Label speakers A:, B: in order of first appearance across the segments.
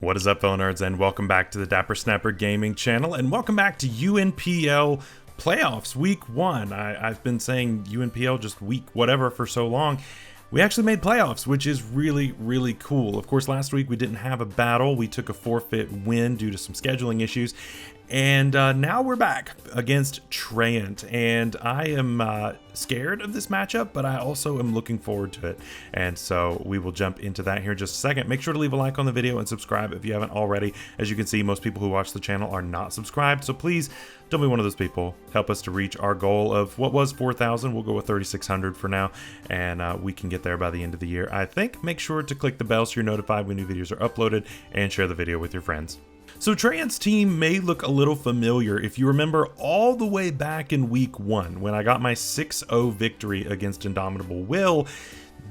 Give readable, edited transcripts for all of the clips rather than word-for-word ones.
A: What is up, fellow nerds, and welcome back to the Dapper Snapper Gaming channel, and welcome back to UNPL Playoffs Week 1. I've been saying UNPL just week whatever for so long. We actually made playoffs, which is really, really cool. Of course, last week we didn't have a battle. We took a forfeit win due to some scheduling issues. And now we're back against Treyunt, and I am scared of this matchup, but I also am looking forward to it. And so we will jump into that here in just a second. Make sure to leave a like on the video and subscribe if you haven't already. As you can see, most people who watch the channel are not subscribed, so please don't be one of those people. Help us to reach our goal of what was 4,000. We'll go with 3,600 for now, and we can get there by the end of the year, I think. Make sure to click the bell so you're notified when new videos are uploaded, and share the video with your friends. So Treyunt's team may look a little familiar if you remember all the way back in week 1 when I got my 6-0 victory against Indomitable Will.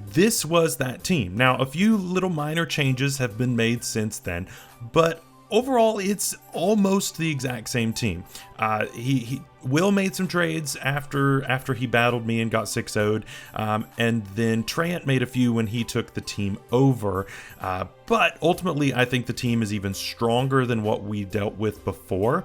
A: This was that team. Now, a few little minor changes have been made since then, but overall, it's almost the exact same team. Will made some trades after he battled me and got 6-0'd, and then Treyunt made a few when he took the team over. But ultimately, I think the team is even stronger than what we dealt with before.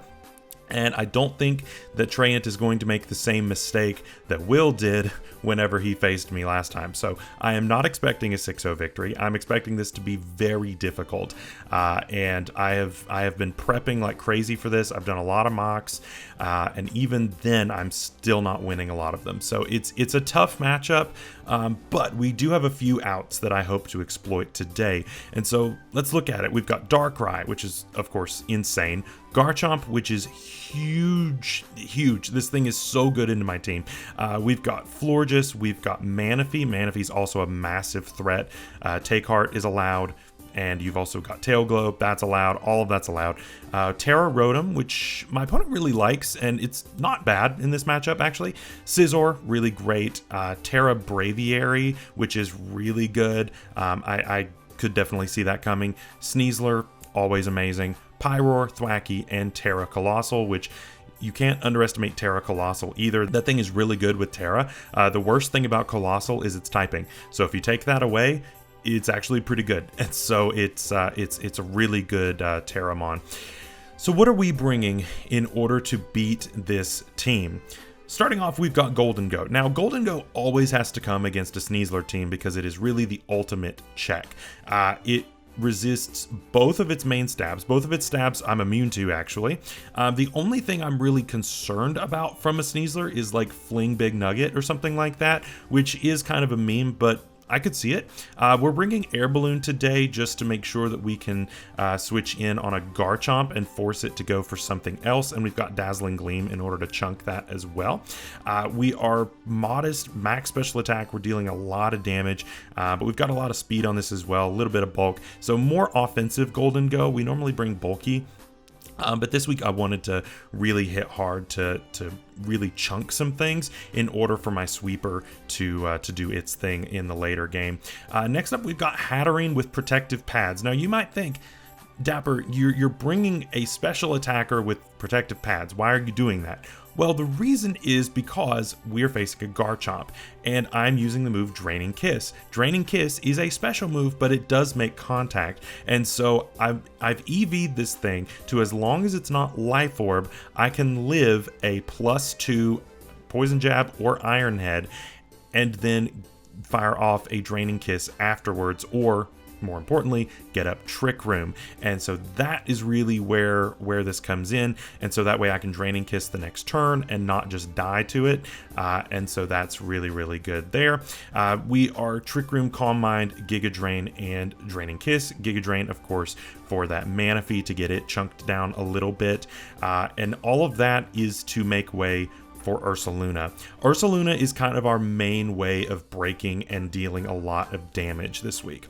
A: And I don't think that Treyunt is going to make the same mistake that Will did whenever he faced me last time. So I am not expecting a 6-0 victory. I'm expecting this to be very difficult. And I have been prepping like crazy for this. I've done a lot of mocks, and even then I'm still not winning a lot of them. So it's a tough matchup, but we do have a few outs that I hope to exploit today. And so let's look at it. We've got Darkrai, which is of course insane. Garchomp, which is huge. This thing is so good into my team. We've got Florges, we've got Manaphy. Manaphy's also a massive threat. Take Heart is allowed, and you've also got Tail Glow, that's allowed, all of that's allowed. Terra Rotom, which my opponent really likes, and it's not bad in this matchup actually. Scizor, really great. Terra Braviary, which is really good. I could definitely see that coming. Sneasler, always amazing. Pyroar, Thwackey, and Terra Colossal, which you can't underestimate Terra Colossal either. That thing is really good with Terra. The worst thing about Colossal is its typing. So if you take that away, it's actually pretty good. And so it's a really good Terramon. So what are we bringing in order to beat this team? Starting off, we've got Golden Goat. Now, Golden Goat always has to come against a Sneasler team because it is really the ultimate check. It resists both of its main stabs. Both of its stabs I'm immune to, actually. The only thing I'm really concerned about from a Sneasler is like Fling Big Nugget or something like that, which is kind of a meme, but I could see it. We're bringing Air Balloon today just to make sure that we can switch in on a Garchomp and force it to go for something else, and we've got Dazzling Gleam in order to chunk that as well. We are modest max special attack. We're dealing a lot of damage, but we've got a lot of speed on this as well, a little bit of bulk. So more offensive Golden Go. We normally bring bulky. But this week I wanted to really hit hard to really chunk some things in order for my sweeper to do its thing in the later game. Next up, we've got Hatterene with protective pads. Now you might think, Dapper, you're bringing a special attacker with protective pads. Why are you doing that? Well, the reason is because we're facing a Garchomp, and I'm using the move Draining Kiss. Draining Kiss is a special move, but it does make contact, and so I've EV'd this thing to, as long as it's not Life Orb, I can live a +2 Poison Jab or Iron Head, and then fire off a Draining Kiss afterwards, or more importantly, get up Trick Room. And so that is really where this comes in, and so that way I can Draining Kiss the next turn and not just die to it, and so that's really good there. We are Trick Room, Calm Mind, Giga Drain, and Draining Kiss. Giga Drain, of course, for that Manaphy to get it chunked down a little bit, and all of that is to make way for Ursaluna. Ursaluna is kind of our main way of breaking and dealing a lot of damage this week.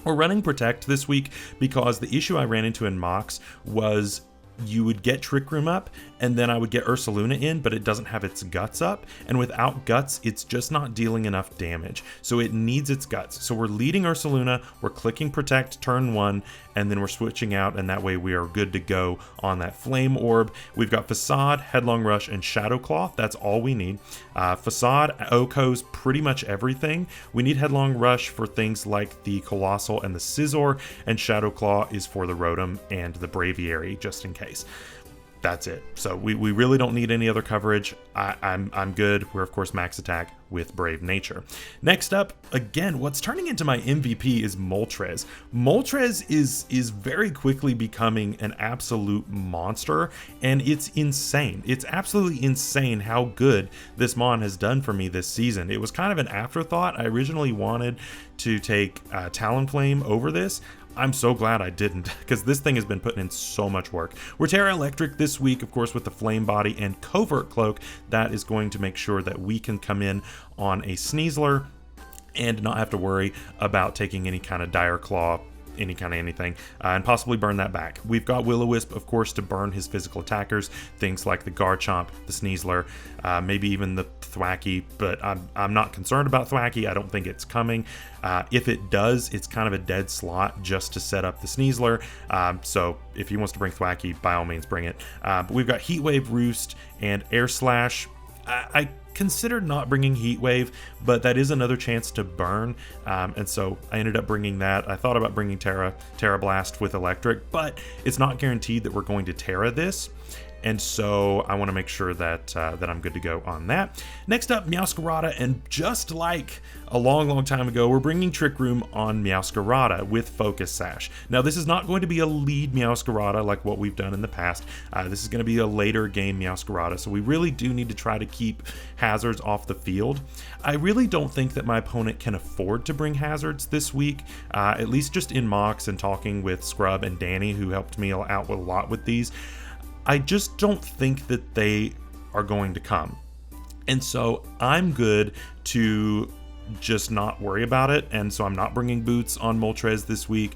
A: We're running Protect this week because the issue I ran into in mocks was you would get Trick Room up, and then I would get Ursaluna in, but it doesn't have its guts up, and without guts, it's just not dealing enough damage. So it needs its guts. So we're leading Ursaluna, we're clicking Protect turn 1, and then we're switching out, and that way we are good to go on that Flame Orb. We've got Facade, Headlong Rush, and Shadow Claw. That's all we need. Facade OHKOs pretty much everything. We need Headlong Rush for things like the Colossal and the Scizor, and Shadow Claw is for the Rotom and the Braviary, just in case. That's it. So we really don't need any other coverage. I'm good. We're of course max attack with Brave Nature. Next up, again, what's turning into my MVP is Moltres. Moltres is very quickly becoming an absolute monster, and it's insane. It's absolutely insane how good this Mon has done for me this season. It was kind of an afterthought. I originally wanted to take Talonflame over this. I'm so glad I didn't, because this thing has been putting in so much work. We're Terra Electric this week, of course, with the Flame Body and Covert Cloak. That is going to make sure that we can come in on a Sneasler and not have to worry about taking any kind of Dire Claw, any kind of anything, and possibly burn that back. We've got Will-O-Wisp, of course, to burn his physical attackers, things like the Garchomp, the Sneasler, maybe even the Thwackey, but I'm not concerned about Thwackey. I don't think it's coming. If it does, it's kind of a dead slot just to set up the Sneasler. So if he wants to bring Thwackey, by all means, bring it. But we've got Heat Wave, Roost, and Air Slash. I considered not bringing Heat Wave, but that is another chance to burn, and so I ended up bringing that. I thought about bringing Terra Blast with Electric, but it's not guaranteed that we're going to Terra this, and so I want to make sure that that I'm good to go on that. Next up, Meowscarada, and just like a long time ago, we're bringing Trick Room on Meowscarada with Focus Sash. Now, this is not going to be a lead Meowscarada like what we've done in the past. This is going to be a later game Meowscarada, so we really do need to try to keep hazards off the field. I really don't think that my opponent can afford to bring hazards this week, at least just in mocks and talking with Scrub and Danny, who helped me out a lot with these. I just don't think that they are going to come. And so I'm good to just not worry about it, and so I'm not bringing Boots on Moltres this week.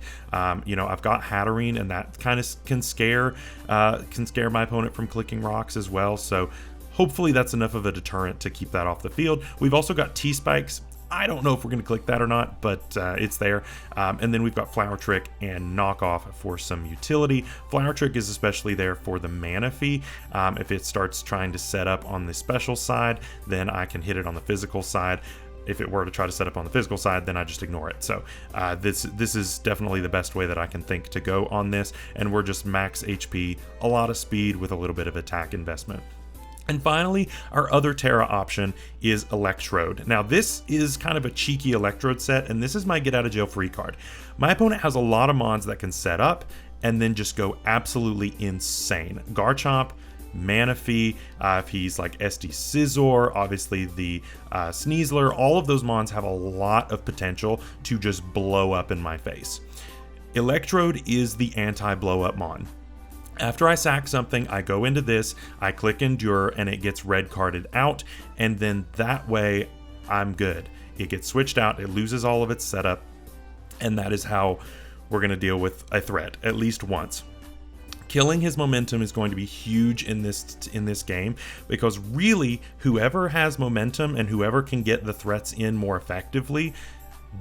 A: You know, I've got Hatterene, and that kind of can scare my opponent from clicking rocks as well, so hopefully that's enough of a deterrent to keep that off the field. We've also got T-Spikes. I don't know if we're going to click that or not, but it's there. And then we've got Flower Trick and Knockoff for some utility. Flower Trick is especially there for the mana fee. If it starts trying to set up on the special side, then I can hit it on the physical side. If it were to try to set up on the physical side, then I just ignore it. So this is definitely the best way that I can think to go on this, and we're just max HP, a lot of speed with a little bit of attack investment. And finally, our other Terra option is Electrode. Now, this is kind of a cheeky Electrode set, and this is my get out of jail free card. My opponent has a lot of mons that can set up and then just go absolutely insane. Garchomp, Manaphy, if he's like SD Scizor, obviously the Sneasler, all of those mons have a lot of potential to just blow up in my face. Electrode is the anti-blow up mon. After I sack something, I go into this, I click Endure, and it gets red carded out, and then that way I'm good. It gets switched out, it loses all of its setup, and that is how we're going to deal with a threat, at least once. Killing his momentum is going to be huge in this game, because really, whoever has momentum and whoever can get the threats in more effectively,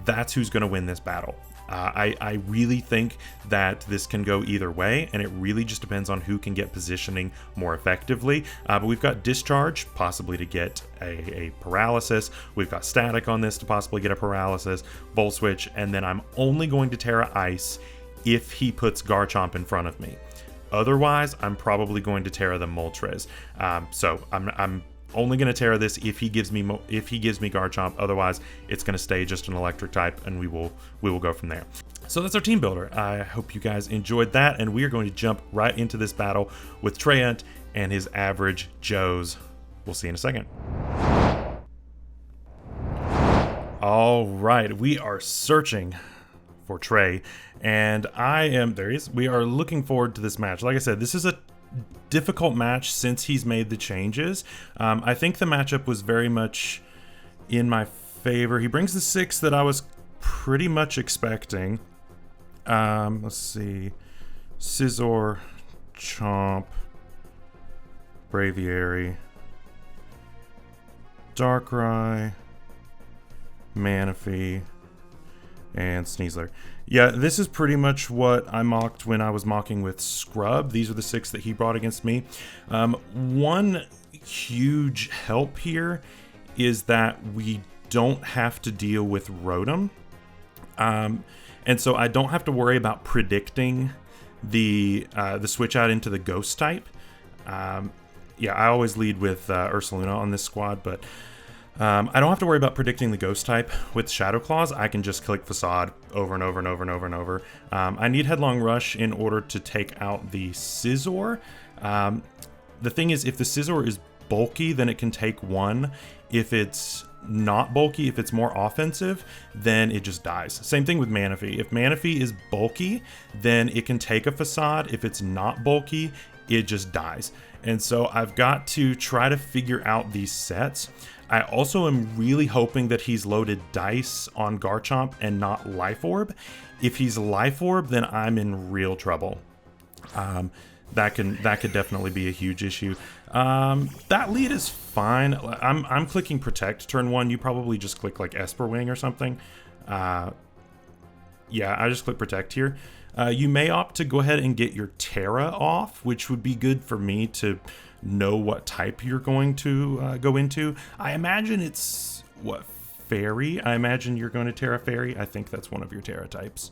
A: that's who's going to win this battle. I really think that this can go either way, and it really just depends on who can get positioning more effectively. But we've got Discharge, possibly to get a paralysis. We've got Static on this to possibly get a paralysis, Volt Switch, and then I'm only going to Terra Ice if he puts Garchomp in front of me. Otherwise, I'm probably going to Terra the Moltres. So I'm only going to Terra this if he gives me Garchomp. Otherwise, it's going to stay just an electric type, and we will go from there. So that's our team builder. I hope you guys enjoyed that, and we are going to jump right into this battle with Treyunt and his average Joes. We'll see in a second. All right, we are searching for Trey, and there he is. We are looking forward to this match. Like I said, this is a difficult match since he's made the changes. I think the matchup was very much in my favor. He brings the 6 that I was pretty much expecting. Let's see. Scizor, Chomp, Braviary, Darkrai, Manaphy, and Sneasler. Yeah, this is pretty much what I mocked when I was mocking with Scrub. These are the 6 that he brought against me. One huge help here is that we don't have to deal with Rotom. And so I don't have to worry about predicting the switch out into the Ghost type. Yeah, I always lead with Ursaluna on this squad, but I don't have to worry about predicting the Ghost type with Shadow Claws. I can just click Facade over and over and over and over and over. I need Headlong Rush in order to take out the Scizor. The thing is, if the Scizor is bulky, then it can take 1. If it's not bulky, if it's more offensive, then it just dies. Same thing with Manaphy. If Manaphy is bulky, then it can take a Facade. If it's not bulky, it just dies. And so I've got to try to figure out these sets. I also am really hoping that he's loaded Dice on Garchomp and not Life Orb. If he's Life Orb, then I'm in real trouble. That could definitely be a huge issue. That lead is fine. I'm clicking Protect turn 1. You probably just click like Esper Wing or something. Yeah, I just click Protect here. You may opt to go ahead and get your Terra off, which would be good for me to know what type you're going to go into. I imagine it's, what, Fairy? I imagine you're going to Terra Fairy. I think that's one of your Terra types.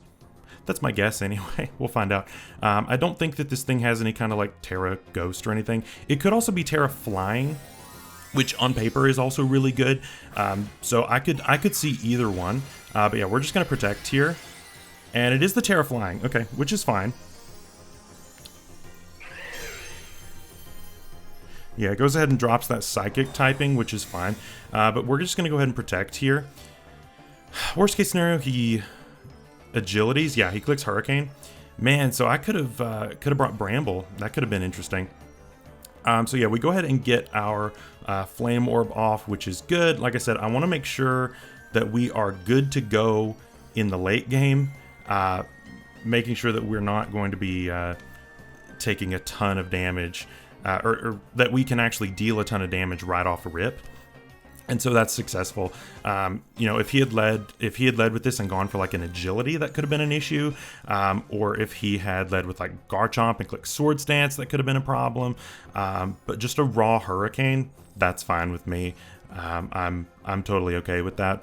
A: That's my guess anyway. We'll find out. I don't think that this thing has any kind of like Terra Ghost or anything. It could also be Terra Flying, which on paper is also really good. So I could see either one. But yeah, we're just going to Protect here. And it is the Terra Flying, okay, which is fine. Yeah, it goes ahead and drops that Psychic typing, which is fine. But we're just going to go ahead and Protect here. Worst case scenario, he Agilities. Yeah, he clicks Hurricane. Man, so I could have brought Bramble. That could have been interesting. So yeah, we go ahead and get our Flame Orb off, which is good. Like I said, I want to make sure that we are good to go in the late game. Making sure that we're not going to be taking a ton of damage, or that we can actually deal a ton of damage right off a rip. And so that's successful. You know, if he had led with this and gone for like an Agility, that could have been an issue. Or if he had led with like Garchomp and clicked Swords Dance, that could have been a problem. But just a raw Hurricane, that's fine with me. I'm totally okay with that.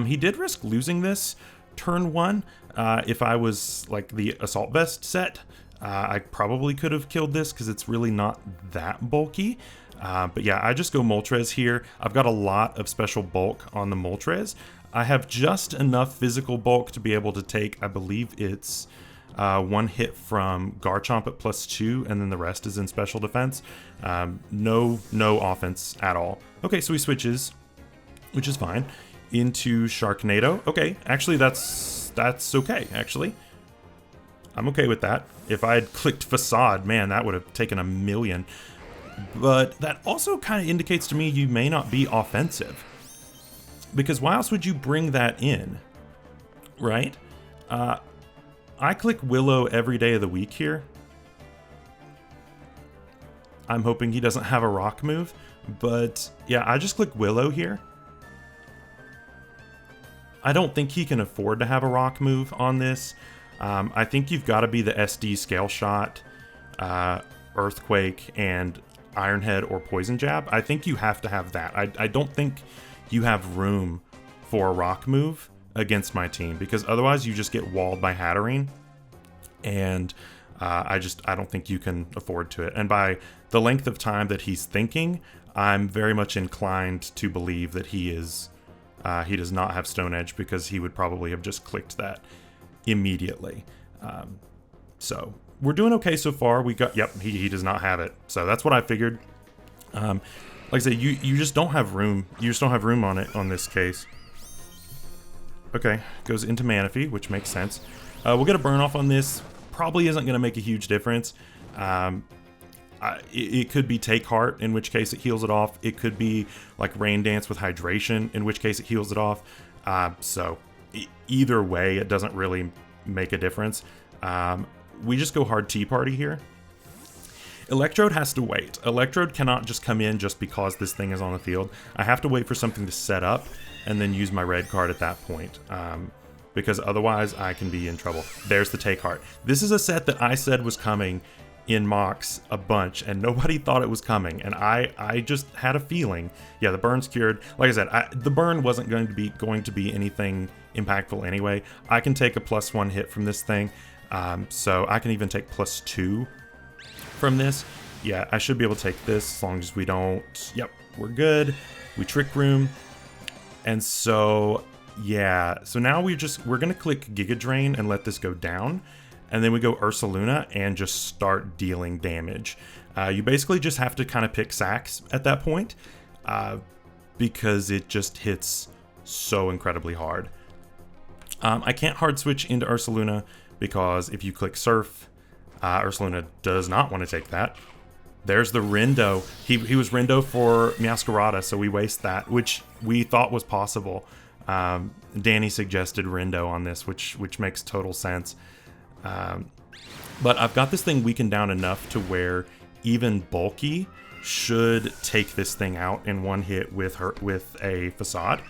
A: He did risk losing this turn 1. If I was like the Assault Vest set, I probably could have killed this because it's really not that bulky. But yeah, I just go Moltres here. I've got a lot of special bulk on the Moltres. I have just enough physical bulk to be able to take, I believe it's 1 hit from Garchomp at +2, and then the rest is in special defense. No offense at all. Okay, so he switches, which is fine, into Sharknado. Okay, actually that's okay, actually. I'm okay with that. If I had clicked Facade, man, that would have taken a million. But that also kind of indicates to me you may not be offensive. Because why else would you bring that in? Right? I click Willow every day of the week here. I'm hoping he doesn't have a rock move. But yeah, I just click Willow here. I don't think he can afford to have a rock move on this. I think you've got to be the SD Scale Shot, Earthquake, and Iron Head or Poison Jab. I think you have to have that. I don't think you have room for a rock move against my team, because otherwise you just get walled by Hatterene, and I don't think you can afford to it. And by the length of time that he's thinking, I'm very much inclined to believe that he does not have Stone Edge, because he would probably have just clicked that immediately. So we're doing okay so far. We got, yep, he does not have it. So that's what I figured. Like I said, you just don't have room. You just don't have room on it on this case. Okay, goes into Manaphy, which makes sense. We'll get a burn off on this. Probably isn't going to make a huge difference. It could be Take Heart, in which case it heals it off. It could be like Rain Dance with Hydration, in which case it heals it off. So either way, it doesn't really make a difference. We just go hard Tea Party here. Electrode has to wait. Electrode cannot just come in just because this thing is on the field. I have to wait for something to set up and then use my red card at that point. Because otherwise I can be in trouble. There's the Take Heart. This is a set that I said was coming in mocks a bunch, and nobody thought it was coming, and I just had a feeling. Yeah, the burn's cured. Like I said, the burn wasn't going to be anything impactful anyway. I can take a +1 hit from this thing, so I can even take +2 from this. Yeah, I should be able to take this as long as we don't. Yep, we're good. We Trick Room, and so yeah. So now we're gonna click Giga Drain and let this go down. And then we go Ursaluna and just start dealing damage. You basically just have to kind of pick sacks at that point because it just hits so incredibly hard. I can't hard switch into Ursaluna because if you click Surf, Ursaluna does not want to take that. There's the Rindo. He was Rindo for Meowscarada, so we waste that, which we thought was possible. Danny suggested Rindo on this, which makes total sense. But I've got this thing weakened down enough to where even Bulky should take this thing out in one hit with a Facade.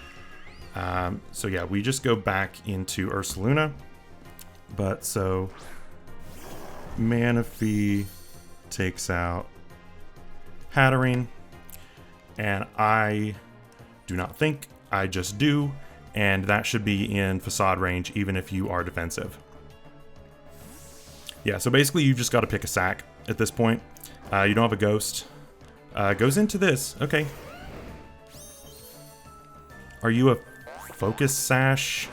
A: So yeah, we just go back into Ursaluna. But so Manaphy takes out Hatterene, and I do not think, I just do, and that should be in Facade range even if you are defensive. Yeah, so basically you just got to pick a sack at this point. You don't have a ghost. Goes into this. Okay. Are you a Focus Sash?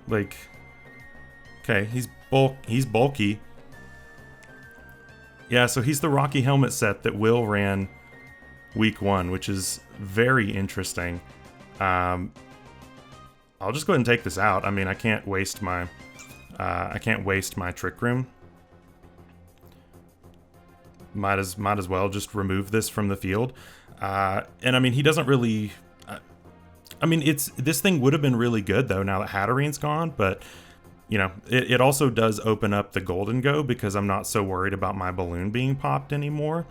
A: Like, okay, he's bulky. Yeah, so he's the Rocky Helmet set that Will ran week 1, which is very interesting. I'll just go ahead and take this out. I mean, I can't waste my Trick Room. Might as well just remove this from the field. And I mean, he doesn't really. I mean, this thing would have been really good though now that Hatterene's gone, but you know, it also does open up the Golden Go because I'm not so worried about my balloon being popped anymore.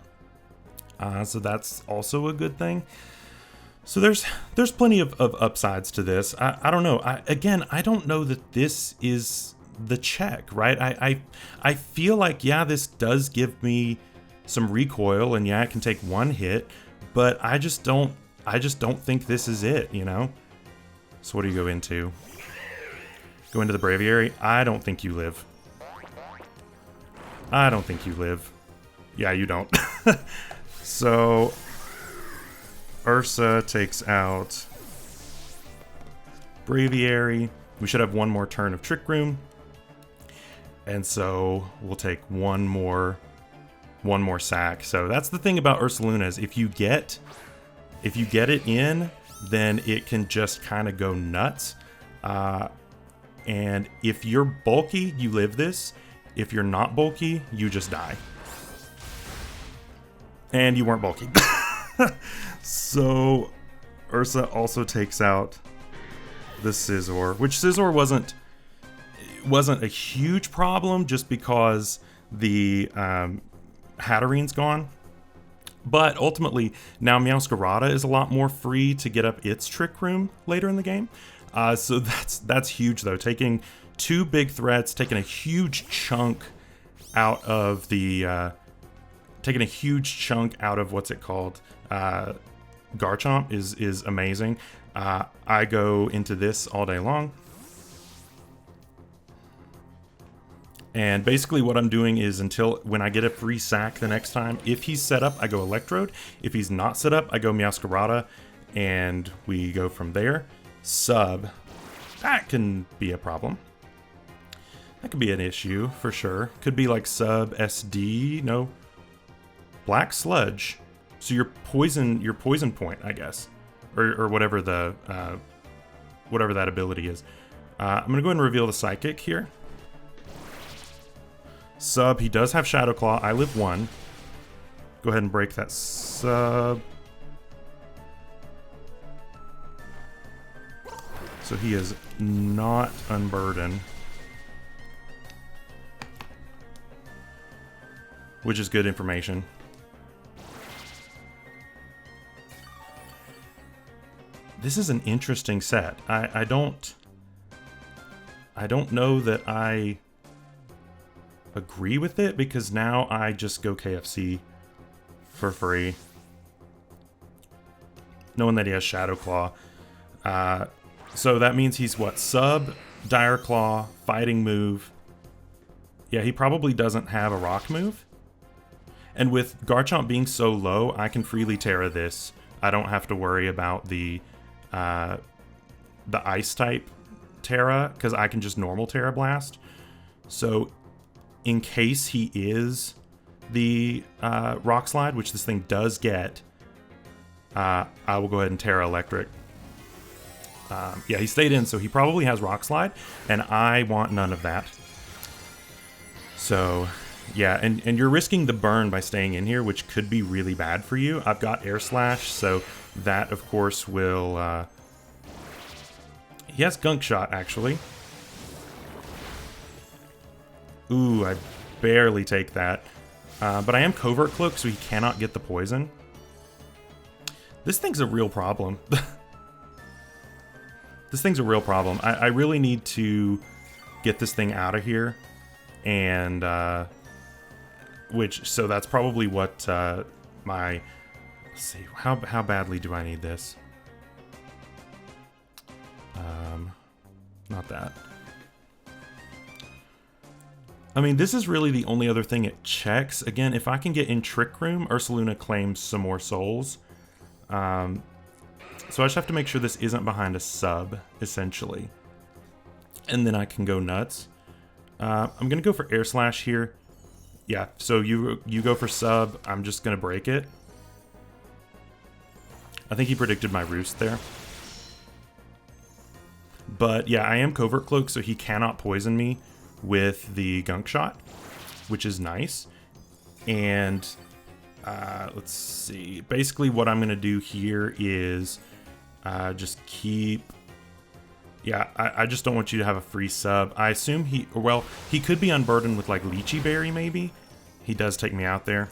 A: So that's also a good thing. So there's plenty of upsides to this. I don't know. I don't know that this is the check, right? I feel like, yeah, this does give me some recoil, and yeah, it can take one hit, but I just don't think this is it, you know? So what do you go into? Go into the Braviary? I don't think you live. I don't think you live. Yeah, you don't. So Ursa takes out Braviary. We should have one more turn of Trick Room. And so we'll take one more sack. So that's the thing about Ursaluna is if you get it in, then it can just kind of go nuts. And if you're bulky, you live this. If you're not bulky, you just die. And you weren't bulky. So Ursa also takes out the Scizor, which Scizor wasn't a huge problem just because the Hatterene's gone. But ultimately, now Meowscarada is a lot more free to get up its Trick Room later in the game. So that's huge, though. Taking two big threats, taking a huge chunk out of the... taking a huge chunk out of what's it called? Garchomp is amazing. I go into this all day long. And basically what I'm doing is until when I get a free sack the next time, if he's set up, I go Electrode. If he's not set up, I go Meowscarada, and we go from there. Sub, that can be a problem. That could be an issue for sure. Could be like Sub SD, no. Black Sludge. So your poison point, I guess. Or whatever the whatever that ability is. I'm gonna go ahead and reveal the Psychic here. Sub, he does have Shadow Claw. I live 1. Go ahead and break that Sub. So he is not unburdened. which is good information. This is an interesting set. I don't know that I agree with it, because now I just go KFC for free, knowing that he has Shadow Claw. So that means he's what? Sub, Dire Claw, Fighting move. Yeah, he probably doesn't have a Rock move. And with Garchomp being so low, I can freely Terra this. I don't have to worry about the Ice type Terra, because I can just normal Terra Blast. So in case he is the Rock Slide, which this thing does get, I will go ahead and Terra Electric. Yeah, he stayed in, so he probably has Rock Slide, and I want none of that. So, yeah, and you're risking the burn by staying in here, which could be really bad for you. I've got Air Slash, so that, of course, will... He has Gunk Shot, actually. Ooh, I barely take that. But I am Covert Cloak, so he cannot get the poison. This thing's a real problem. This thing's a real problem. I really need to get this thing out of here. And, so that's probably what my... Let's see, how badly do I need this? Not that. I mean, this is really the only other thing it checks. Again, if I can get in Trick Room, Ursaluna claims some more souls. So I just have to make sure this isn't behind a sub, essentially. And then I can go nuts. I'm going to go for Air Slash here. Yeah, so you go for sub. I'm just going to break it. I think he predicted my Roost there. But yeah, I am Covert Cloak, so he cannot poison me with the Gunk Shot, which is nice. And let's see. Basically, what I'm going to do here is just keep... Yeah, I just don't want you to have a free sub. I assume he... Well, he could be unburdened with, like, Lychee Berry, maybe. He does take me out there.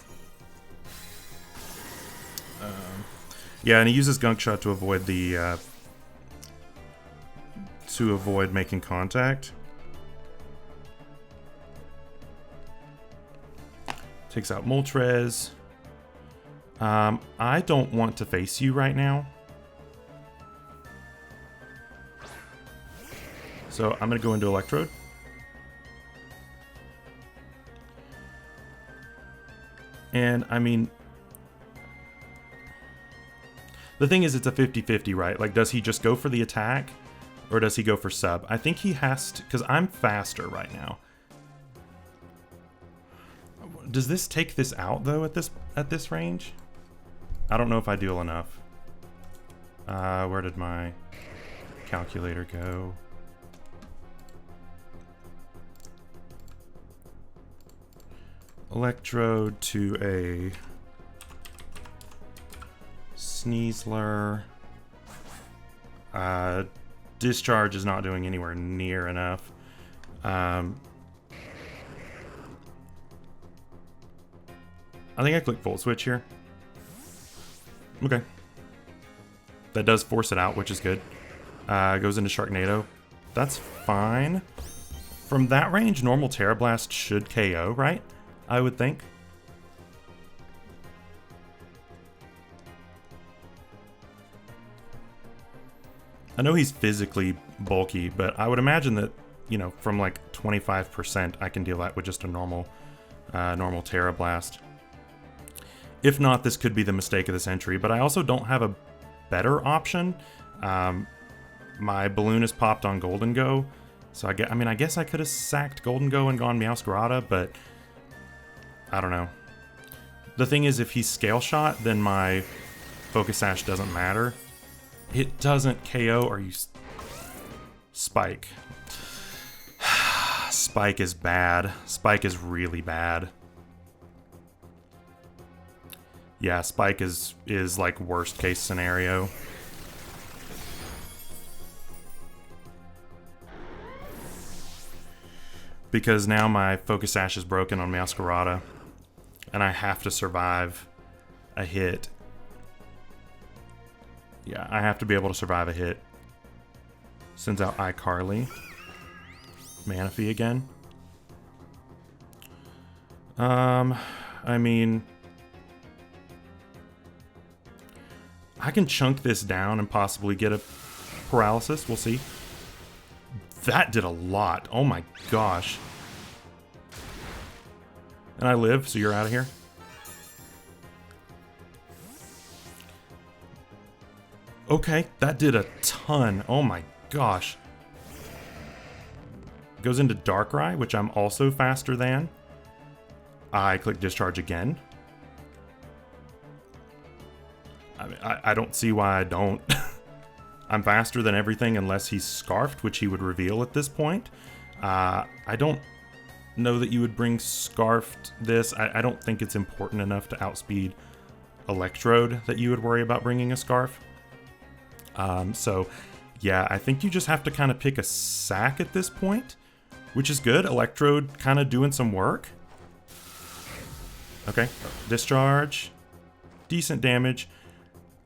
A: Yeah, and he uses Gunk Shot to avoid the... to avoid making contact. Takes out Moltres. I don't want to face you right now. So I'm going to go into Electrode. And, I mean... The thing is, it's a 50-50, right? Like, does he just go for the attack? Or does he go for sub? I think he has to... Because I'm faster right now. Does this take this out, though, at this range? I don't know if I deal enough. Where did my calculator go? Electrode to a Sneasler. Discharge is not doing anywhere near enough. I think I click Volt Switch here. Okay. That does force it out, which is good. Goes into Sharknado. That's fine. From that range, normal Terra Blast should KO, right? I would think. I know he's physically bulky, but I would imagine that, you know, from like 25%, I can deal that with just a normal Terra Blast. If not, this could be the mistake of the century, but I also don't have a better option. My balloon is popped on Golden Go, so I guess I could have sacked Golden Go and gone Meowscarada, but I don't know. The thing is, if he's Scale Shot, then my Focus Sash doesn't matter. It doesn't KO. Are you... Spike. Spike is bad. Spike is really bad. Yeah, Spike is like worst case scenario. Because now my Focus Sash is broken on Meowscarada. and I have to survive a hit. Yeah, I have to be able to survive a hit. Sends out iCarly. Manaphy again. I mean, I can chunk this down and possibly get a paralysis. We'll see. That did a lot. Oh my gosh. And I live, so you're out of here. Okay, that did a ton. Oh my gosh. Goes into Darkrai, which I'm also faster than. I click discharge again. I mean, I don't see why I don't. I'm faster than everything unless he's Scarfed, which he would reveal at this point. I don't know that you would bring Scarfed this. I don't think it's important enough to outspeed Electrode that you would worry about bringing a Scarf. So, yeah, I think you just have to kind of pick a sack at this point, which is good. Electrode kind of doing some work. Okay, discharge. Decent damage.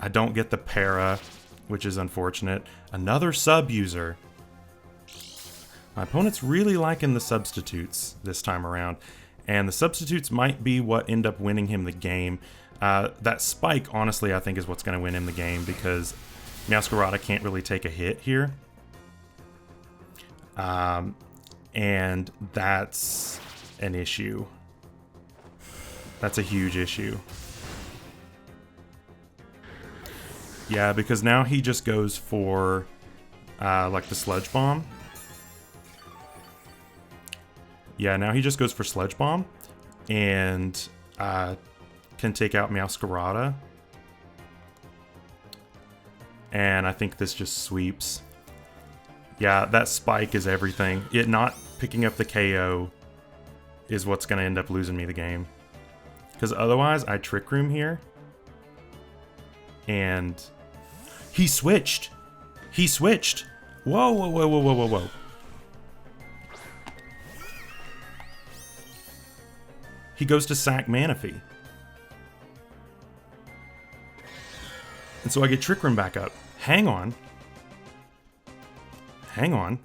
A: I don't get the para, which is unfortunate. Another sub-user. My opponent's really liking the substitutes this time around, and the substitutes might be what end up winning him the game. That spike, honestly, I think is what's going to win him the game, because Meowscarada can't really take a hit here. And that's an issue. That's a huge issue. Yeah, because now he just goes for like the Sludge Bomb. Yeah, now he just goes for Sludge Bomb and can take out Meowscarada. And I think this just sweeps. Yeah, that spike is everything. It not picking up the KO is what's going to end up losing me the game. Because otherwise, I Trick Room here. And he switched. He switched. Whoa, whoa, whoa, whoa, whoa, whoa, whoa. He goes to sack Manaphy. And so I get Trick Room back up. Hang on. Hang on.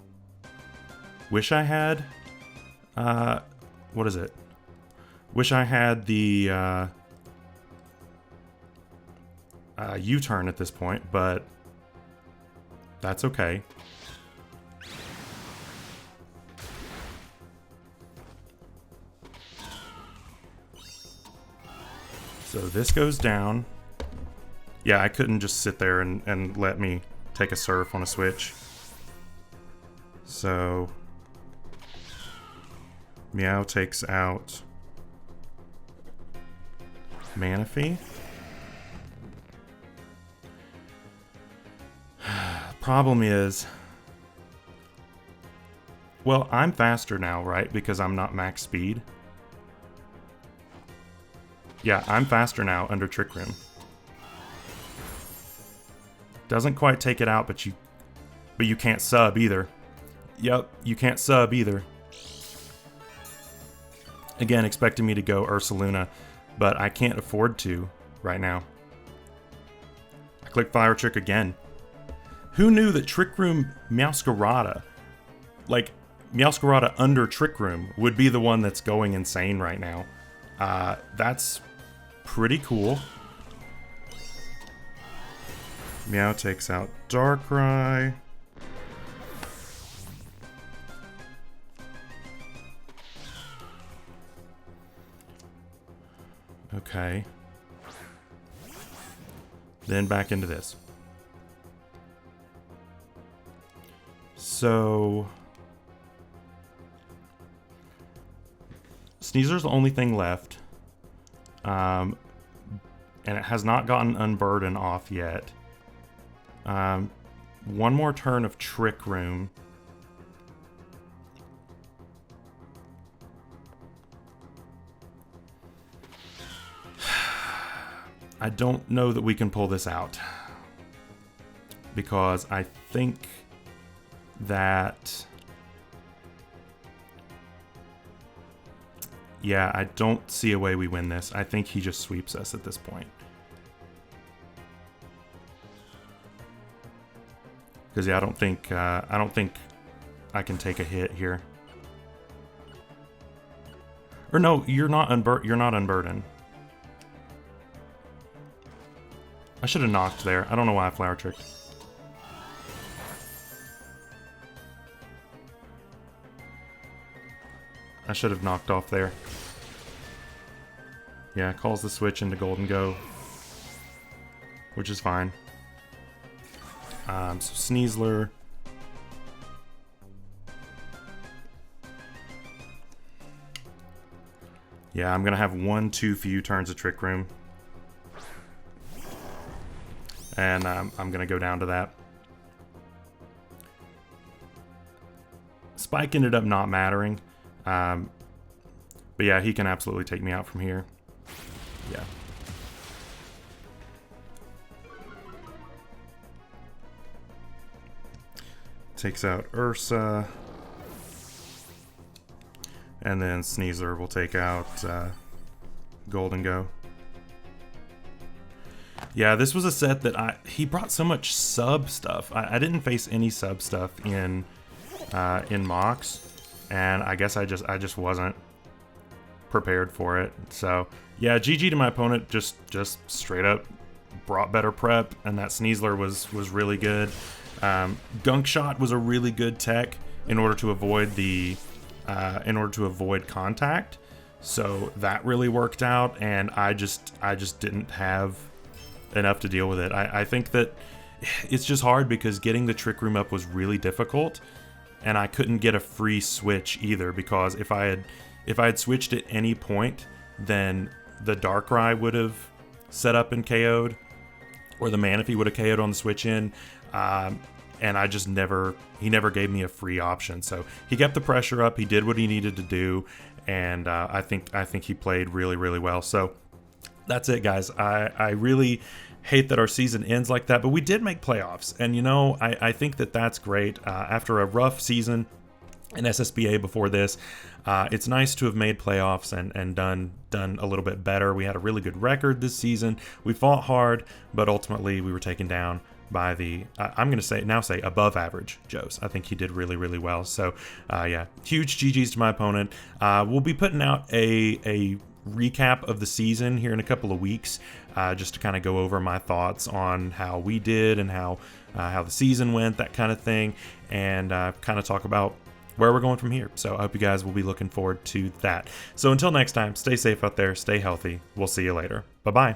A: Wish I had... what is it? Wish I had the U-turn at this point, but that's okay. So this goes down. Yeah, I couldn't just sit there and let me take a surf on a switch. So Meow takes out Manaphy. Problem is, well, I'm faster now, right? Because I'm not max speed. Yeah, I'm faster now under Trick Room. Doesn't quite take it out, but you can't sub either. Yep, you can't sub either. Again, expecting me to go Ursaluna, but I can't afford to right now. I click Fire Trick again. Who knew that Trick Room Meowscarada, like Meowscarada under Trick Room, would be the one that's going insane right now? That's pretty cool. Meow takes out Darkrai. Okay. Then back into this. So Sneaser's the only thing left. And it has not gotten Unburden off yet. One more turn of Trick Room. I don't know that we can pull this out, because I think that, Yeah, I don't see a way we win this. I think he just sweeps us at this point. Because yeah, I don't think I can take a hit here. Or no, you're not unburdened. I should have knocked there. I don't know why I flower tricked. I should have knocked off there. Yeah, calls the switch into Golden Go, which is fine. So Sneasler. Yeah, I'm gonna have 1 too few turns of Trick Room. And I'm gonna go down to that. Spike ended up not mattering. But yeah, he can absolutely take me out from here. Yeah. Takes out Ursa. And then Sneasler will take out Golden Go. Yeah, this was a set that he brought so much sub stuff. I didn't face any sub stuff in mocks, and I guess I just wasn't prepared for it. So yeah, GG to my opponent. Just straight up brought better prep, and that Sneasler was really good. Gunk Shot was a really good tech in order to avoid contact. So that really worked out, and I just didn't have enough to deal with it. I think that it's just hard because getting the Trick Room up was really difficult, and I couldn't get a free switch either, because if I had switched at any point, then the Darkrai would have set up and KO'd, or the Manaphy would have KO'd on the switch in, and I just he never gave me a free option. So he kept the pressure up, he did what he needed to do, and I think he played really, really well. So that's it, guys. I really hate that our season ends like that, but we did make playoffs, and you know, I think that that's great. After a rough season in SSBA before this, it's nice to have made playoffs and done a little bit better. We had a really good record this season. We fought hard, but ultimately we were taken down by the I'm gonna say above average Joes. I think he did really, really well. So yeah, huge GGs to my opponent. We'll be putting out a recap of the season here in a couple of weeks, just to kind of go over my thoughts on how we did and how the season went, that kind of thing, and kind of talk about where we're going from here. So I hope you guys will be looking forward to that. So until next time, stay safe out there, stay healthy. We'll see you later. Bye-bye.